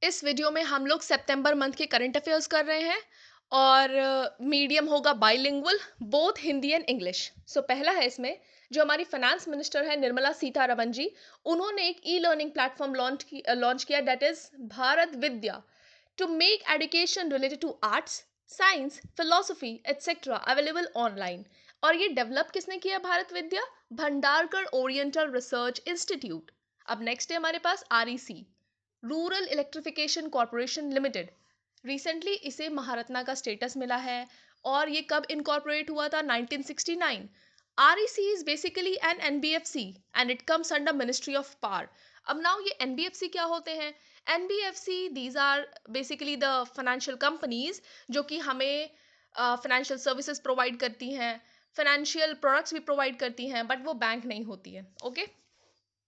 इस वीडियो में हम लोग सितंबर मंथ के करंट अफेयर्स कर रहे हैं और मीडियम होगा bilingual, both Hindi and English. So पहला है इसमें, जो हमारी फाइनेंस मिनिस्टर है निर्मला सीतारमन जी, उन्होंने एक ई लर्निंग प्लेटफॉर्म लॉन्च किया, that is Bharat Vidya, to make education related to arts, science, philosophy etcetera available online. और ये डेवलप किसने किया? Bharat Vidya, Bhandarkar oriental research institute. अब नेक्स्ट है हमारे पास REC, rural electrification corporation limited. Recently इसे महारत्ना का स्टेटस मिला है और ये कब इनकॉर्पोरेट हुआ था? 1969। REC is basically an NBFC and it comes under ministry of power. अब नाउ ये एनबीएफसी क्या होते हैं? NBFC these are basically the financial companies जो कि हमें फाइनेंशियल सर्विसेज प्रोवाइड करती हैं, फाइनेंशियल प्रोडक्ट्स भी प्रोवाइड करती हैं, बट वो बैंक नहीं होती है। Okay,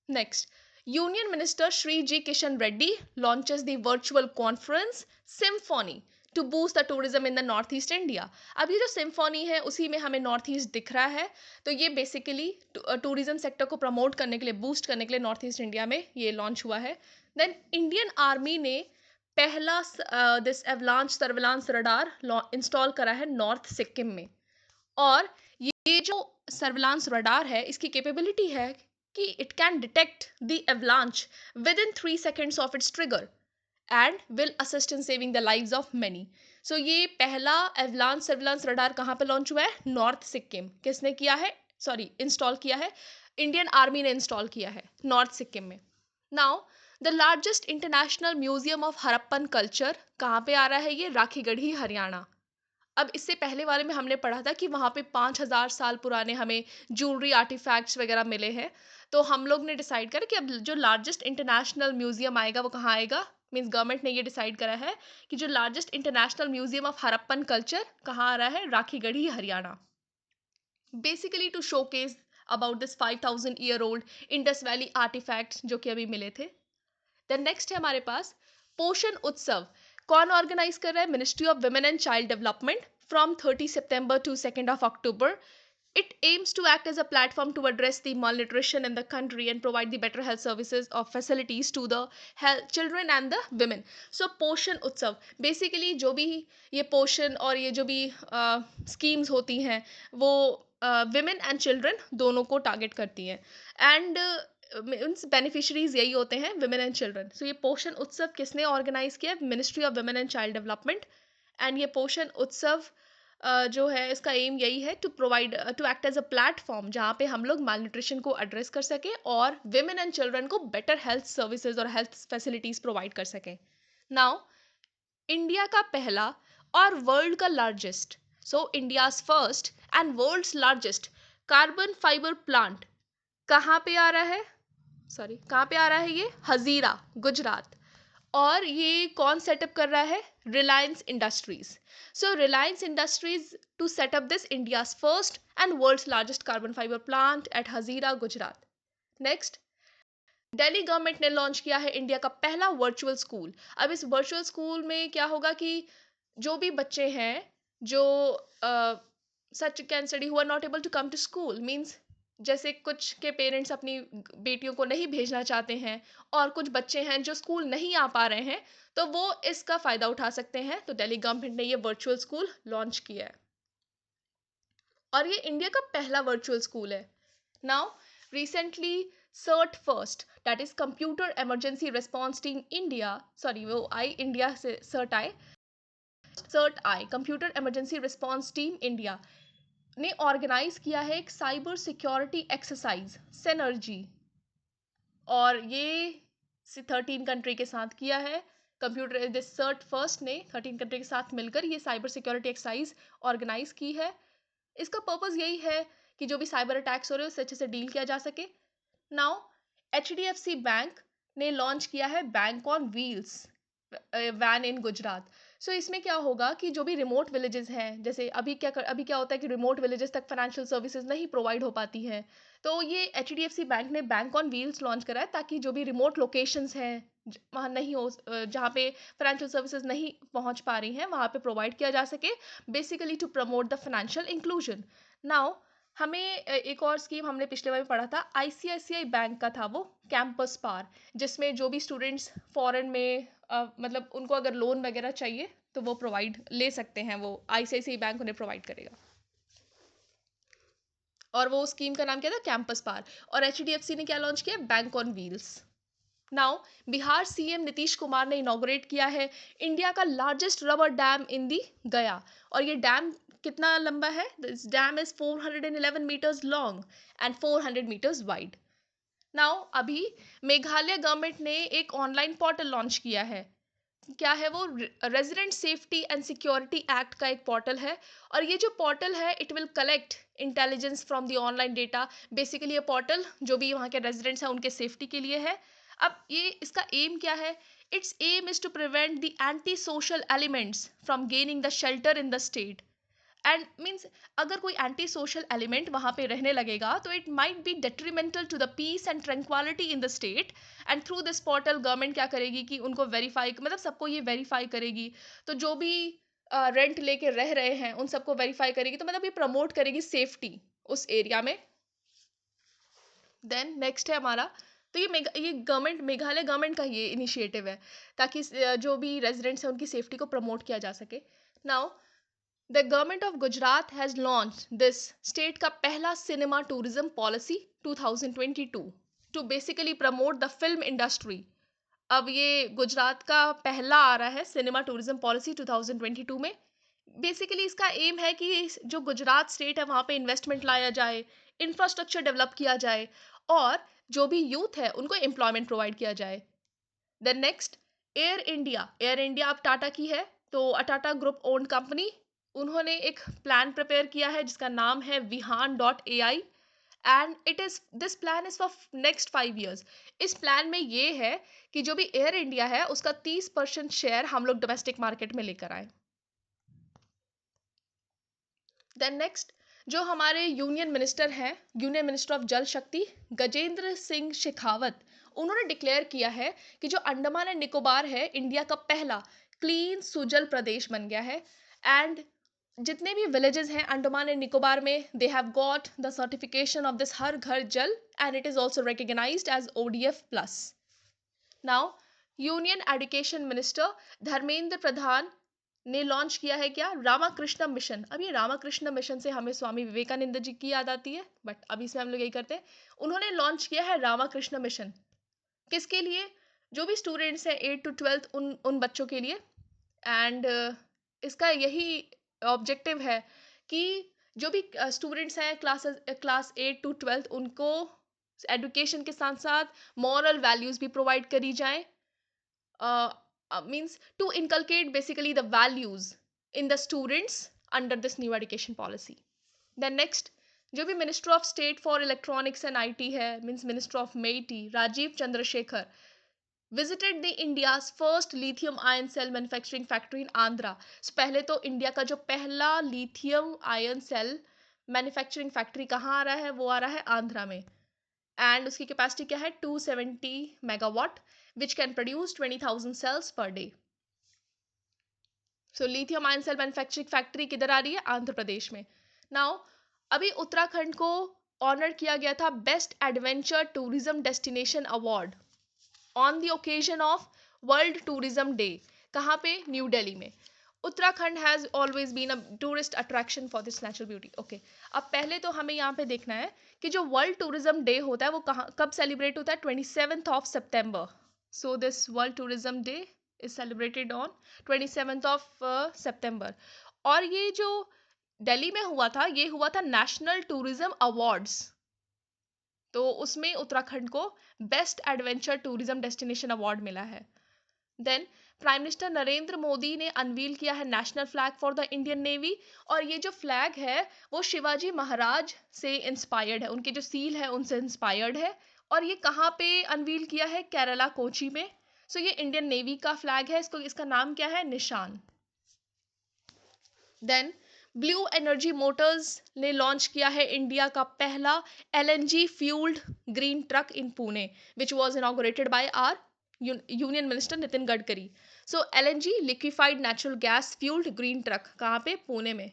next, Union Minister Shri G. Kishan Reddy launches the virtual conference Symphony to boost the tourism in the Northeast India. अब ये जो सिम्फोनी है उसी में हमें नॉर्थ ईस्ट दिख रहा है, तो ये बेसिकली टूरिज्म सेक्टर को प्रमोट करने के लिए, बूस्ट करने के लिए नॉर्थ ईस्ट इंडिया में ये लॉन्च हुआ है। देन इंडियन आर्मी ने पहला this avalanche surveillance radar install करा है नॉर्थ सिक्किम में। और ये जो सर्विलांस रडार है, इसकी कैपेबिलिटी है कि it can detect the avalanche within 3 seconds of its trigger and will assist in saving the lives of many. So ये पहला एवलांच सर्विलांस रडार कहाँ पे लॉन्च हुआ है? नॉर्थ सिक्किम। किसने किया है? सॉरी, इंस्टॉल किया है, इंडियन आर्मी ने इंस्टॉल किया है नॉर्थ सिक्किम में। Now, the largest international museum of Harappan culture कहाँ पे आ रहा है? ये राखीगढ़ी, हरियाणा। अब इससे पहले वाले में हमने पढ़ा था कि वहाँ पे 5000 साल पुराने हमें ज्वेलरी आर्टिफैक्ट्स वगैरह मिले हैं। तो हम लोग ने डिसाइड करा कि अब जो लार्जेस्ट इंटरनेशनल म्यूजियम आएगा वो कहाँ आएगा। मीन्स गवर्नमेंट ने ये डिसाइड करा है कि जो largest international museum of Harappan culture कहाँ आ रहा है? Rakhigarhi, Haryana. Basically to showcase about this 5000 year old Indus valley artefacts जो कि अभी मिले थे। देन नेक्स्ट है हमारे पास पोषण उत्सव। कौन ऑर्गेनाइज कर रहा है? Ministry of women and child development, from 30 सितंबर to 2 October। It aims to act as a platform to address the malnutrition in the country and provide the better health services or facilities to the children and the women. So पोषण उत्सव basically जो भी ये पोषण और ये जो भी स्कीम्स होती हैं वो विमेन एंड चिल्ड्रन दोनों को टारगेट करती हैं एंड मीन्स बेनिफिशरीज यही होते हैं, विमेन एंड चिल्ड्रन। सो ये पोषण उत्सव किसने ऑर्गेनाइज किया? Ministry of women and child development. And ये पोषण उत्सव जो है इसका एम यही है to provide to act as a platform जहाँ पे हम लोग माल न्यूट्रिशन को एड्रेस कर सकें और विमेन एंड चिल्ड्रन को बेटर हेल्थ सर्विसेज और हेल्थ फैसिलिटीज प्रोवाइड कर सकें। नाउ, इंडिया का पहला और वर्ल्ड का largest, so India's first and world's largest carbon fibre plant कहाँ पे आ रहा है? सॉरी, कहाँ पे आ रहा है? ये हजीरा, गुजरात। और ये कौन सेटअप कर रहा है? Reliance Industries. So Reliance Industries to set up this India's first and world's largest carbon fibre plant at Hazira, Gujarat. Next, Delhi government ने लॉन्च किया है इंडिया का पहला वर्चुअल स्कूल। अब इस वर्चुअल स्कूल में क्या होगा कि जो भी बच्चे हैं जो such can study who are not able to come to school, means जैसे कुछ के पेरेंट्स अपनी बेटियों को नहीं भेजना चाहते हैं और कुछ बच्चे हैं जो स्कूल नहीं आ पा रहे हैं, तो वो इसका फ़ायदा उठा सकते हैं। तो दिल्ली गवर्नमेंट ने ये वर्चुअल स्कूल लॉन्च किया है और ये इंडिया का पहला वर्चुअल स्कूल है। Now, recently CERT first, that is computer emergency response team India, sorry वो आई इंडिया से सर्ट आए, CERT I computer emergency response team India ने ऑर्गेनाइज किया है एक साइबर सिक्योरिटी एक्सरसाइज सिनर्जी। और ये 13 कंट्री के साथ किया है। कंप्यूटर दिस सर्ट फर्स्ट ने 13 कंट्री के साथ मिलकर ये साइबर सिक्योरिटी एक्सरसाइज ऑर्गेनाइज की है। इसका पर्पस यही है कि जो भी साइबर अटैक्स हो रहे हैं उससे अच्छे से डील किया जा सके। नाउ, HDFC बैंक ने लॉन्च किया है bank on wheels van in Gujarat. So इसमें क्या होगा कि जो भी रिमोट विलेजेस हैं, जैसे अभी क्या होता है कि रिमोट विलेजेस तक फाइनेंशियल सर्विसेज नहीं प्रोवाइड हो पाती हैं, तो ये HDFC बैंक ने बैंक ऑन व्हील्स लॉन्च करा है ताकि जो भी रिमोट लोकेशंस हैं वहाँ नहीं हो, जहाँ पे फाइनेंशियल सर्विसेज नहीं पहुँच पा रही हैं वहाँ पे प्रोवाइड किया जा सके, basically to promote the financial inclusion. Now, हमें एक और स्कीम हमने पिछले बार भी पढ़ा था, आईसीआईसीआई बैंक का था वो, कैंपस पार, जिसमें जो भी स्टूडेंट्स फॉरेन में मतलब उनको अगर लोन वगैरह चाहिए तो वो प्रोवाइड ले सकते हैं, वो आईसीआईसीआई बैंक उन्हें प्रोवाइड करेगा। और वो स्कीम का नाम क्या था, कैंपस पार। और एचडीएफसी ने क्या लॉन्च किया, bank on wheels. Now Bihar CM Nitish Kumar ने इनॉग्रेट किया है इंडिया का largest rubber dam in the Gaya. और ये डैम कितना लंबा है, this dam is 411 metres long and 400 metres wide. Now अभी मेघालय गवर्नमेंट ने एक ऑनलाइन पोर्टल लॉन्च किया है। क्या है वो, resident safety and security act का एक पोर्टल है। और ये जो पोर्टल है it will collect intelligence from the online data. Basically ये पोर्टल जो भी वहाँ के रेजिडेंट्स हैं उनके सेफ्टी के लिए है। अब ये इसका एम क्या है, it's aim is to prevent the anti social elements from gaining the shelter in the state. And means अगर कोई एंटी सोशल एलिमेंट वहाँ पे रहने लगेगा तो it might be detrimental to the peace and tranquillity in the state. And through this portal government क्या करेगी कि उनको वेरीफाई, मतलब सबको ये वेरीफाई करेगी। तो जो भी रेंट लेके रह रहे हैं उन सबको वेरीफाई करेगी, तो मतलब ये प्रमोट करेगी सेफ्टी उस एरिया में। देन नेक्स्ट है हमारा, तो ये गवर्नमेंट, मेघालय गवर्नमेंट का ये इनिशिएटिव है ताकि जो भी रेजिडेंट्स हैं उनकी सेफ्टी को प्रमोट किया जा सके। Now the government of Gujarat has launch this state का पहला cinema tourism policy 2022 to basically promote the film industry. अब ये गुजरात का पहला आ रहा है सिनेमा टूरिज्म पॉलिसी 2022 में। बेसिकली इसका एम है कि जो गुजरात स्टेट है वहाँ पे इन्वेस्टमेंट लाया जाए, इंफ्रास्ट्रक्चर डेवलप किया जाए और जो भी यूथ है उनको एम्प्लॉयमेंट प्रोवाइड किया जाए। देन नेक्स्ट, एयर इंडिया अब टाटा की है, तो टाटा ग्रुप ओन्ड कंपनी, उन्होंने एक प्लान प्रिपेयर किया है जिसका नाम है vihan.ai। And it is this plan is for next 5 years। इस प्लान में ये है कि जो भी एयर इंडिया है उसका 30% शेयर हम लोग डोमेस्टिक मार्केट में लेकर आए। देन नेक्स्ट, जो हमारे यूनियन मिनिस्टर हैं, यूनियन मिनिस्टर ऑफ जल शक्ति गजेंद्र सिंह शेखावत, उन्होंने डिक्लेयर किया है कि जो अंडमान एंड निकोबार है इंडिया का पहला क्लीन सुजल प्रदेश बन गया है। एंड जितने भी विलेजेस हैं अंडमान एंड निकोबार में, they have got the certification of this Har Ghar Jal and it is also recognised as ODF+। Now union education minister Dharmendra Pradhan ने लॉन्च किया है क्या, रामाकृष्ण मिशन। अब ये रामाकृष्ण मिशन से हमें स्वामी विवेकानंद जी की याद आती है, बट अभी इसमें हम लोग यही करते हैं। उन्होंने लॉन्च किया है रामाकृष्ण मिशन, किसके लिए, जो भी स्टूडेंट्स हैं 8 to 12 उन बच्चों के लिए। एंड इसका यही ऑब्जेक्टिव है कि जो भी स्टूडेंट्स हैं क्लास 8 to 12 उनको एजुकेशन के साथ साथ मॉरल वैल्यूज भी प्रोवाइड करी जाए। means to inculcate basically the values in the students under this new education policy. Then next, जो भी minister of state for electronics and IT है, means minister of MeitY Rajeev Chandrasekhar, visited the India's first lithium ion cell manufacturing factory in Andhra। So, पहले तो India का जो पहला lithium ion cell manufacturing factory कहाँ आ रहा है, वो आ रहा है आंध्रा में। एंड उसकी कैपेसिटी क्या है, 270 megawatt, which can produce 20,000 cells per day। So lithium ion cell manufacturing factory किधर आ रही है, आंध्र प्रदेश में। नाउ अभी उत्तराखंड को ऑनर किया गया था best adventure tourism destination award on the occasion of world tourism day. कहाँ पे, न्यू दिल्ली में। Uttarakhand has always been a tourist attraction for this natural beauty. Okay, अब पहले तो हमें यहाँ पे देखना है कि जो वर्ल्ड टूरिज्म डे होता है वो कहाँ कब सेलिब्रेट होता है, 27th of September। So this world tourism day is celebrated on 27th of September। और ये जो दिल्ली में हुआ था, ये हुआ था नेशनल टूरिज्म अवार्ड्स, तो उसमें उत्तराखंड को best adventure tourism destination award मिला है। Then prime minister Narendra Modi ने अनवील किया है national flag for the Indian navy. और ये जो फ्लैग है वो शिवाजी महाराज से इंस्पायर्ड है, उनके जो सील है उनसे इंस्पायर्ड है। और ये कहाँ पे अनवील किया है, केरला कोची में। सो ये इंडियन नेवी का फ्लैग है, इसका नाम क्या है, Nishan. Then Blue Energy Motors ने लॉन्च किया है इंडिया का पहला LNG fuelled green truck in Pune, which was inaugurated by our union minister Nitin Gadkari. So LNG liquefied natural gas fuelled green truck कहाँ पे, पुणे में।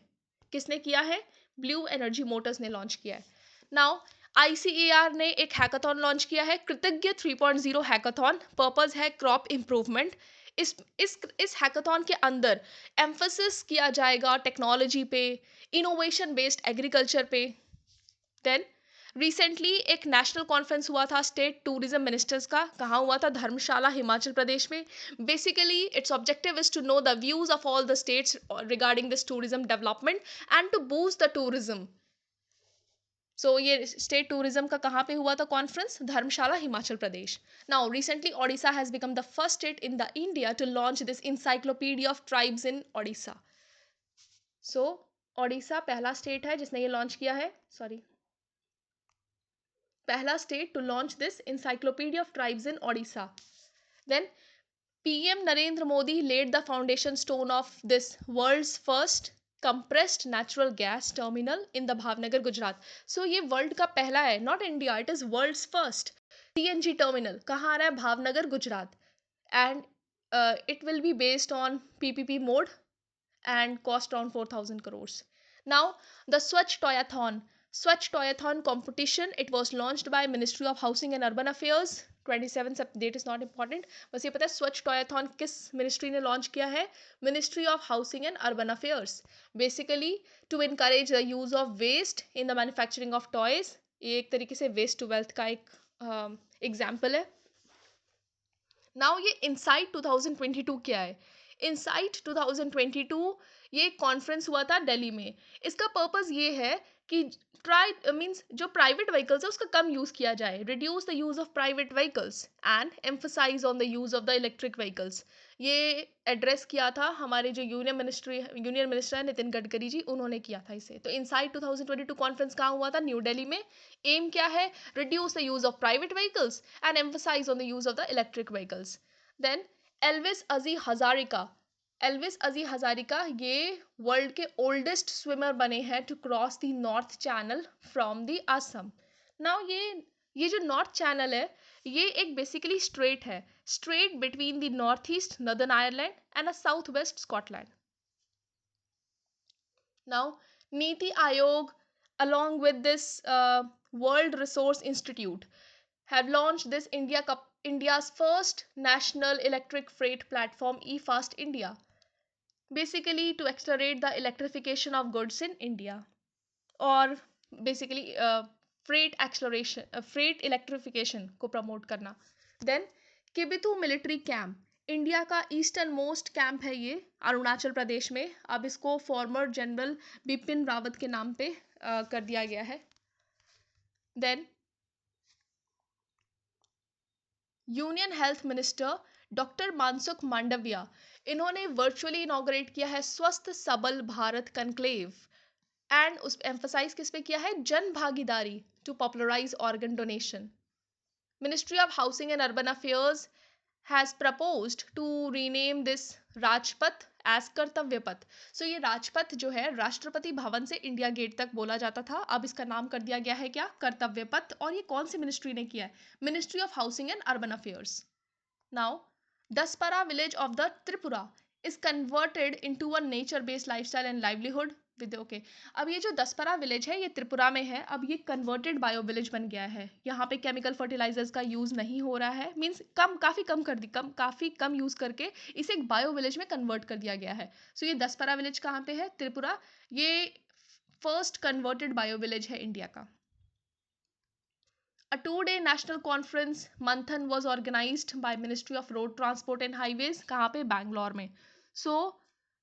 किसने किया है, ब्लू एनर्जी मोटर्स ने लॉन्च किया है. नाउ ICAR ने एक हैकाथॉन लॉन्च किया है, कृतज्ञ 3.0 हैकाथॉन. पर्पस है क्रॉप इम्प्रूवमेंट. इस हैकाथॉन के अंदर एम्फोसिस किया जाएगा टेक्नोलॉजी पे, इनोवेशन बेस्ड एग्रीकल्चर पे. देन रिसेंटली एक नेशनल कॉन्फ्रेंस हुआ था स्टेट टूरिज्म मिनिस्टर्स का. कहाँ हुआ था? धर्मशाला, हिमाचल प्रदेश में. Basically its objective is to know the views of all the states regarding this tourism development and to boost the tourism. So ये स्टेट टूरिज्म का कहाँ पे हुआ था conference? Dharamshala, Himachal Pradesh. Now recently Odisha has become the first state in the India to launch this encyclopedia of tribes in Odisha. So Odisha पहला state है जिसने ये लॉन्च किया है. सॉरी, पहला state to launch this encyclopedia of tribes in Odisha. Then PM Narendra Modi laid the foundation stone of this world's first compressed natural gas terminal in the Bhavnagar, Gujarat. So ये world का पहला है, not India, it is world's first CNG terminal. कहाँ आ रहा है? Bhavnagar, Gujarat. And it will be based on PPP mode and cost around 4,000 crores. Now, the Swachh Toyathon competition, it was launched by Ministry of Housing and Urban Affairs. 27 date is not important. बस ये पता है स्वच्छ टॉयाथॉन किस ministry ने launch किया है? Ministry of housing and urban affairs. Basically to encourage the use of waste in the manufacturing of toys. ये एक तरीके से वेस्ट टू वेल्थ का एक एग्जाम्पल है. नाउ ये इनसाइट 2022 क्या है? इनसाइट 2022 ये कॉन्फ्रेंस हुआ था दिल्ली में. इसका पर्पस ये है कि ट्राई मीन्स जो प्राइवेट व्हीकल्स है उसका कम यूज़ किया जाए, reduce the use of private vehicles and emphasise on the use of the electric vehicles. ये एड्रेस किया था हमारे जो यूनियन मिनिस्टर है नितिन गडकरी जी, उन्होंने किया था इसे. तो इनसाइट 2022 कॉन्फ्रेंस कहाँ हुआ था? न्यू दिल्ली में. एम क्या है? Reduce the use of private vehicles and emphasise on the use of the electric vehicles. Then Elvis Ali Hazarika ये वर्ल्ड के ओल्डेस्ट स्विमर बने हैं to cross the north channel from the Assam. Now ये जो नॉर्थ चैनल है ये एक बेसिकली स्ट्रेट है, strait between the north east northern Ireland and a south west Scotland. Now NITI Aayog along with this World Resource Institute have launched this India's first national electric freight platform, eFast India, basically to accelerate the electrification of goods in India, or basically freight electrification को promote करना. Then Kibithu military camp, India का eastern most camp है ये अरुणाचल प्रदेश में. अब इसको former general Bipin Rawat के नाम पे कर दिया गया है. Then union health minister doctor Mansukh Mandaviya, इन्होंने वर्चुअली इनॉग्रेट किया है स्वस्थ सबल भारत कनक्लेव. एंड उस एम्फसाइज किस पे किया है? Jan Bhagidari to popularise organ donation. Ministry of housing and urban affairs has proposed to rename this Rajpath as Kartavya पथ. सो ये राजपथ जो है राष्ट्रपति भवन से इंडिया गेट तक बोला जाता था, अब इसका नाम कर दिया गया है क्या? कर्तव्य पथ. और ये कौन सी मिनिस्ट्री ने किया है? Ministry of housing and urban affairs. Now Daspara village of the Tripura is converted into a nature based lifestyle and livelihood with okay. अब ये जो दसपरा विलेज है ये त्रिपुरा में है, अब ये कन्वर्टेड बायो विलेज बन गया है. यहाँ पे केमिकल फर्टिलाइजर्स का यूज नहीं हो रहा है, मीन्स काफी कम यूज करके इसे एक बायो विलेज में कन्वर्ट कर दिया गया है. सो ये दसपरा विलेज कहाँ पे है? त्रिपुरा. ये फर्स्ट कन्वर्टेड बायो विलेज है इंडिया का. A 2-day national conference मंथन was organized by Ministry of Road Transport and Highways. कहाँ पे? बैंगलोर में. सो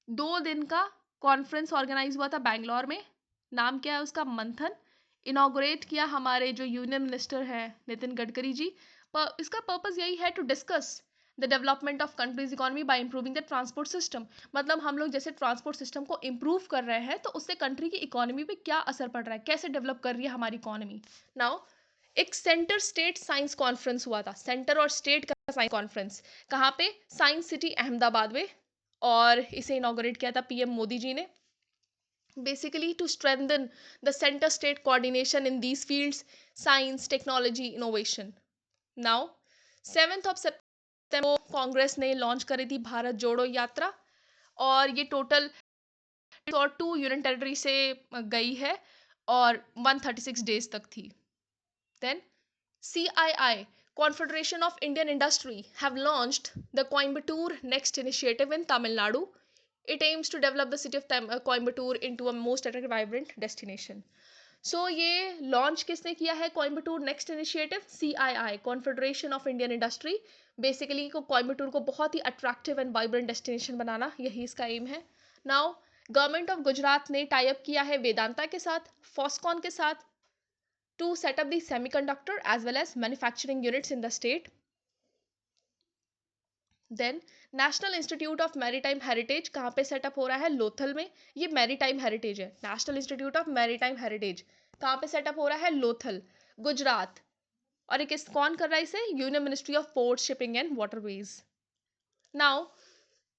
2 दिन का कॉन्फ्रेंस ऑर्गेनाइज हुआ था बैंगलोर में. नाम क्या है उसका? मंथन. इनॉग्रेट किया हमारे जो यूनियन मिनिस्टर है नितिन गडकरी जी. इसका पर्पस यही है to discuss the development of countries economy by improving the transport system. मतलब हम लोग जैसे ट्रांसपोर्ट सिस्टम को इम्प्रूव कर रहे हैं तो उससे कंट्री की इकोनॉमी पे क्या असर पड़ रहा है, कैसे डेवलप कर रही है हमारी इकोनॉमी. नाउ एक सेंटर स्टेट साइंस कॉन्फ्रेंस हुआ था, सेंटर और स्टेट का साइंस कॉन्फ्रेंस. कहाँ पे? साइंस सिटी अहमदाबाद में. और इसे इनॉग्रेट किया था पीएम मोदी जी ने. Basically to strengthen the centre state coordination in these fields, science, technology, innovation. Now 7 सितंबर कांग्रेस ने लॉन्च करी थी भारत जोड़ो यात्रा, और ये टोटल और 2 यूनियन टेरिटरी से गई है और 136 डेज तक थी। Then CII, Confederation of Indian Industry, have launched the Coimbatore Next initiative in Tamil Nadu. It aims to develop the city of Coimbatore into a most attractive, vibrant destination. So ये launch किसने किया है Coimbatore next initiative? CII, confederation of Indian industry. Basically को कोयम्बटूर को बहुत ही attractive and vibrant destination बनाना, यही इसका M है। नाउ गवर्नमेंट ऑफ गुजरात ने टाई अप किया है वेदांता के साथ, फॉस्कॉन के साथ, to set up the semiconductor as well as manufacturing units in the state. Then national institute of maritime heritage कहाँ पे सेटअप हो रहा है? लोथल में। ये मैरीटाइम हेरिटेज है, national institute of maritime heritage कहाँ पे सेटअप हो रहा है? लोथल, गुजरात। और ये किस कौन कर रहा है इसे? Union ministry of port, shipping and waterways. Now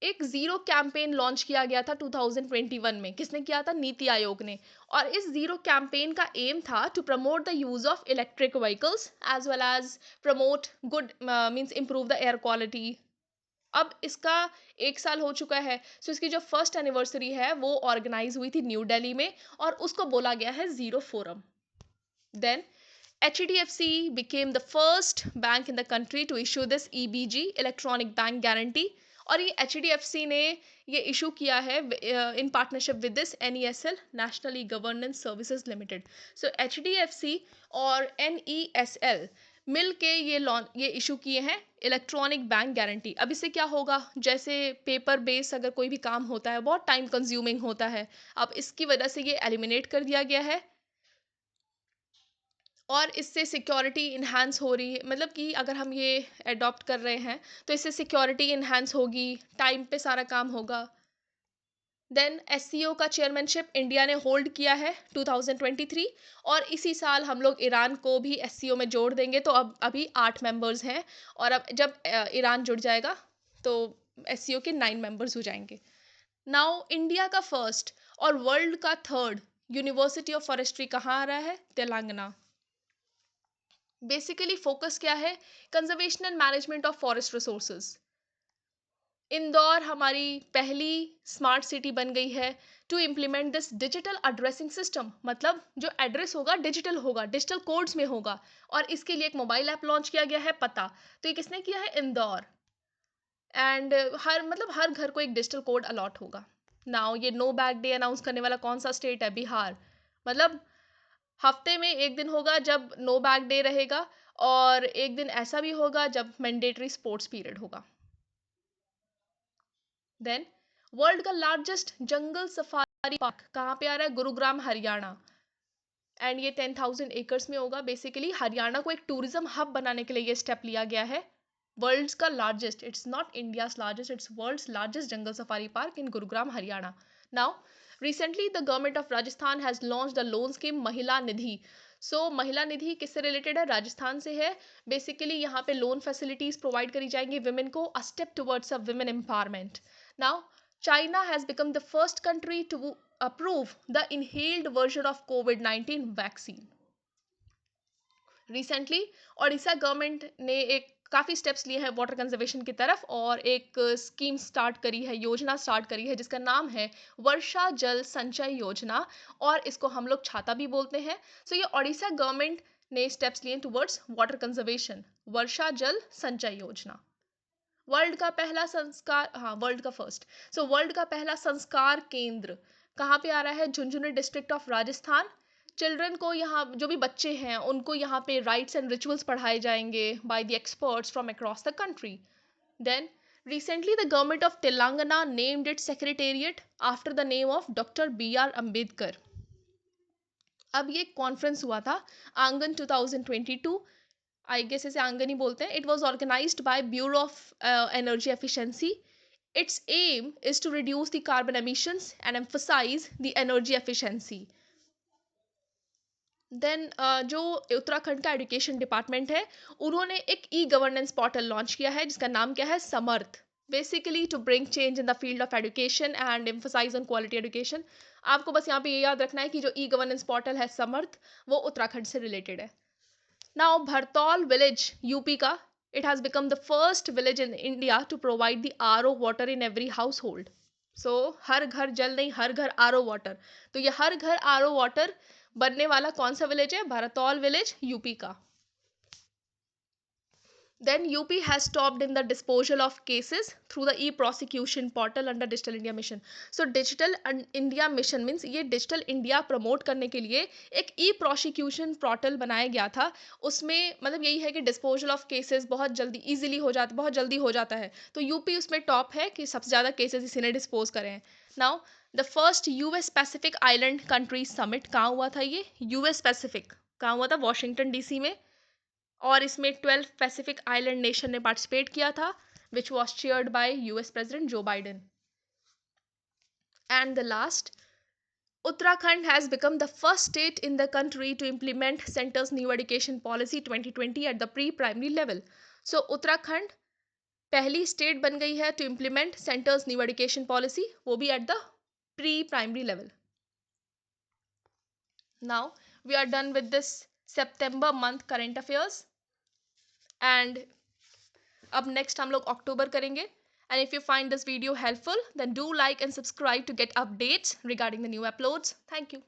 एक जीरो कैंपेन लॉन्च किया गया था 2021 में। किसने किया था? नीति आयोग ने। और इस जीरो कैंपेन का एम था to promote the use of electric vehicles as well as promote good means improve the air quality. अब इसका 1 साल हो चुका है, सो इसकी जो फर्स्ट एनिवर्सरी है वो ऑर्गेनाइज हुई थी न्यू दिल्ली में और उसको बोला गया है zero forum. Then HDFC became the first bank in the country to issue this EBG, electronic bank guarantee. और ये HDFC ने ये इशू किया है in partnership with this NESL, national e governance services limited. So HDFC और NESL मिल के ये issue किए हैं इलेक्ट्रॉनिक बैंक गारंटी। अब इससे क्या होगा? जैसे पेपर बेस अगर कोई भी काम होता है बहुत टाइम कंज्यूमिंग होता है, अब इसकी वजह से ये एलिमिनेट कर दिया गया है और इससे सिक्योरिटी इन्हांस हो रही है। मतलब कि अगर हम ये अडॉप्ट कर रहे हैं तो इससे सिक्योरिटी इन्हांस होगी, टाइम पे सारा काम होगा। देन SCO का चेयरमैनशिप इंडिया ने होल्ड किया है 2023 और इसी साल हम लोग ईरान को भी SCO में जोड़ देंगे, तो अब अभी 8 मेंबर्स हैं और अब जब ईरान जुड़ जाएगा तो SCO के 9 मेंबर्स हो जाएंगे। नाउ इंडिया का फर्स्ट और वर्ल्ड का थर्ड यूनिवर्सिटी ऑफ फॉरेस्ट्री कहाँ आ रहा है? तेलंगाना। बेसिकली फोकस क्या है? Conservation and management of forest resources. Indore हमारी पहली स्मार्ट सिटी बन गई है to implement this digital addressing system. मतलब जो एड्रेस होगा डिजिटल होगा, डिजिटल कोड्स में होगा और इसके लिए एक मोबाइल ऐप लॉन्च किया गया है पता। तो ये किसने किया है? इंदौर। एंड हर घर को एक डिजिटल कोड अलॉट होगा। नाउ ये नो बैग डे अनाउंस करने वाला कौन सा स्टेट है? बिहार। मतलब हफ्ते में एक दिन होगा जब नो बैग डे रहेगा और एक दिन ऐसा भी होगा जब मैंडेटरी स्पोर्ट्स पीरियड होगा। देन वर्ल्ड का लार्जेस्ट जंगल सफारी पार्क कहाँ पे आ रहा है? गुरुग्राम, हरियाणा। एंड ये 10,000 एकर्स में होगा। बेसिकली हरियाणा को एक टूरिज्म हब बनाने के लिए ये स्टेप लिया गया है। वर्ल्ड्स का largest, it's not India's largest, it's world's largest jungle safari park in Gurugram, Haryana. Now recently the government of Rajasthan has launch the loan scheme Mahila Nidhi. सो महिला निधि किससे रिलेटेड है? राजस्थान से है। बेसिकली यहाँ पे लोन फैसिलिटीज प्रोवाइड करी जाएंगी विमेन को, a step towards a women empowerment. Now China has become the first country to approve the inhaled version of COVID-19 vaccine. Recently, Odisha government ने एक काफ़ी स्टेप्स लिए हैं वाटर कंजर्वेशन की तरफ और एक स्कीम स्टार्ट करी है, योजना स्टार्ट करी है जिसका नाम है वर्षा जल संचय योजना और इसको हम लोग छाता भी बोलते हैं। सो ये ओडिशा गवर्नमेंट ने स्टेप्स लिए टुवर्ड्स वाटर कंजर्वेशन, वर्षा जल संचय योजना। वर्ल्ड का पहला संस्कार, हाँ वर्ल्ड का फर्स्ट, सो वर्ल्ड का पहला संस्कार केंद्र कहाँ पे आ रहा है? Jhunjhunu district of Rajasthan. Children को यहाँ जो भी बच्चे हैं उनको यहाँ पे राइट्स एंड रिचुअल्स पढ़ाए जाएंगे by the experts from across the country. Then recently the government of Telangana named its secretariat after the name of Dr. B.R. Ambedkar. अब ये कॉन्फ्रेंस हुआ था आंगन 2022, आई गेस इसे आंगन ही बोलते हैं। It was organised by bureau of energy efficiency. Its aim is to reduce the carbon emissions and emphasise the energy efficiency. Then जो उत्तराखंड का एजुकेशन डिपार्टमेंट है उन्होंने एक ई गवर्नेंस पोर्टल लॉन्च किया है जिसका नाम क्या है? Samarth. Basically to bring change in the field of education and emphasise on quality education. आपको बस यहाँ पे ये याद रखना है कि जो ई गवर्नेंस पोर्टल है समर्थ वो उत्तराखंड से रिलेटेड है। Now, Bhartaul village, UP का, it has become the first village in India to provide the RO water in every household. हर घर जल नहीं, हर घर आरओ वाटर। तो ये हर घर आरओ वाटर बनने वाला कौन सा विलेज है? भरतौल विलेज, यूपी का। Then UP has stopped in the disposal of cases through the e-prosecution portal under Digital India Mission. So Digital India Mission means ये Digital India प्रमोट करने के लिए एक e-prosecution portal बनाया गया था। उसमें मतलब यही है कि डिस्पोजल ऑफ केसेस बहुत जल्दी इजीली हो जाता, बहुत जल्दी हो जाता है। तो यूपी उसमें टॉप है कि सबसे ज़्यादा केसेस इसी ने डिस्पोज करे हैं। Now the first US Pacific island country summit कहाँ हुआ था? ये यूएस पैसिफिक कहाँ हुआ था? वॉशिंगटन डीसी में। और इसमें 12 पैसिफिक आइलैंड नेशन ने पार्टिसिपेट किया था, which was chaired by US president Joe Biden. And the last, Uttarakhand has become the first state in the country to implement Centre's new education policy 2020 at the pre-primary level. So Uttarakhand पहली state बन गई है to implement Centre's new education policy, वो भी at the pre-primary level. Now we are done with this September month current affairs. And अब next हम लोग अक्टूबर करेंगे. And if you find this video helpful, then do like and subscribe to get updates regarding the new uploads. Thank you.